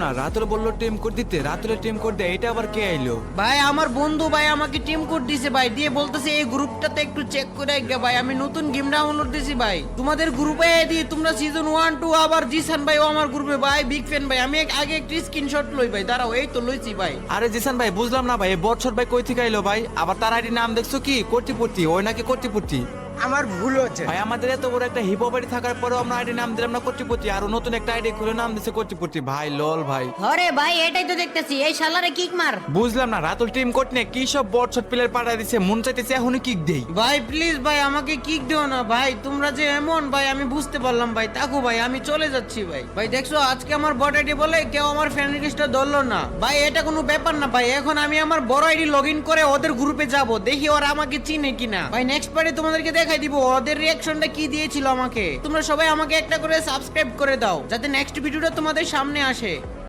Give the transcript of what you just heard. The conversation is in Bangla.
না রাতুল বললো টিম কোড দিতে, রাতুলের টিম কোড দেয়, এটা আবার কে আইলো? ভাই আমার বন্ধু ভাই আমাকে টিম কোড দিছে ভাই, দিয়ে বলতেছে এই গ্রুপটাতে একটু চেক করে আইগা ভাই, আমি নতুন গেম ডাউনলোড দিছি ভাই, তোমাদের গ্রুপে দিয়ে তোমরা সিজন 1 2 আবার জিসান ভাই ও আমার গ্রুপে ভাই বিগ ফ্যান ভাই, আমি আগে একটু স্ক্রিনশট লই ভাই, দাঁড়াও এই তো লইছি ভাই। আরে জিসান ভাই বুঝলাম না ভাই, এই বছর ভাই কই থেকে আইলো ভাই? আবার তার আইডি নাম দেখছো কি? কোটিপতি, ওই নাকি কোটিপতি। আমার ভুল হচ্ছে ভাই আমাদের এত বড় একটা হিপ হপ আইডি থাকার পরেও আমরা আইডি নাম দিলাম না কোটিপতি, আর ও নতুন একটা আইডি খুলে নাম দিছে কোটিপতি। ভাই লল ভাই, আরে ভাই এটাই তো দেখতেছি, এই শালারে কিক মার। বুঝলাম না রাতুল টিম কোড নিয়ে কি সব বটশট প্লেয়ার পাঠায় দিছে, মন চাইতেছে এখনই কিক দেই। ভাই প্লিজ ভাই আমাকে কিক দিও না ভাই, তোমরা যে এমন ভাই আমি বুঝতে পারলাম ভাই, তাকু ভাই আমি চলে যাচ্ছি ভাই। ভাই দেখছো আজকে আমার বড় আইডি বলে কেউ আমার ফ্রেন্ড রিকোয়েস্টটা ধরলো না ভাই, এটা কোনো ব্যাপার না ভাই, এখন আমি আমার বড় আইডি লগইন করে ওদের গ্রুপে যাব, দেখি ওরা আমাকে চিনে কিনা ভাই। নেক্সট পার্টে তোমাদেরকে দেখাই দিব ওদের রিঅ্যাকশনটা কি দিয়েছিল আমাকে। তোমরা সবাই আমাকে একটা করে সাবস্ক্রাইব করে দাও যাতে নেক্সট ভিডিওটা তোমাদের সামনে আসে।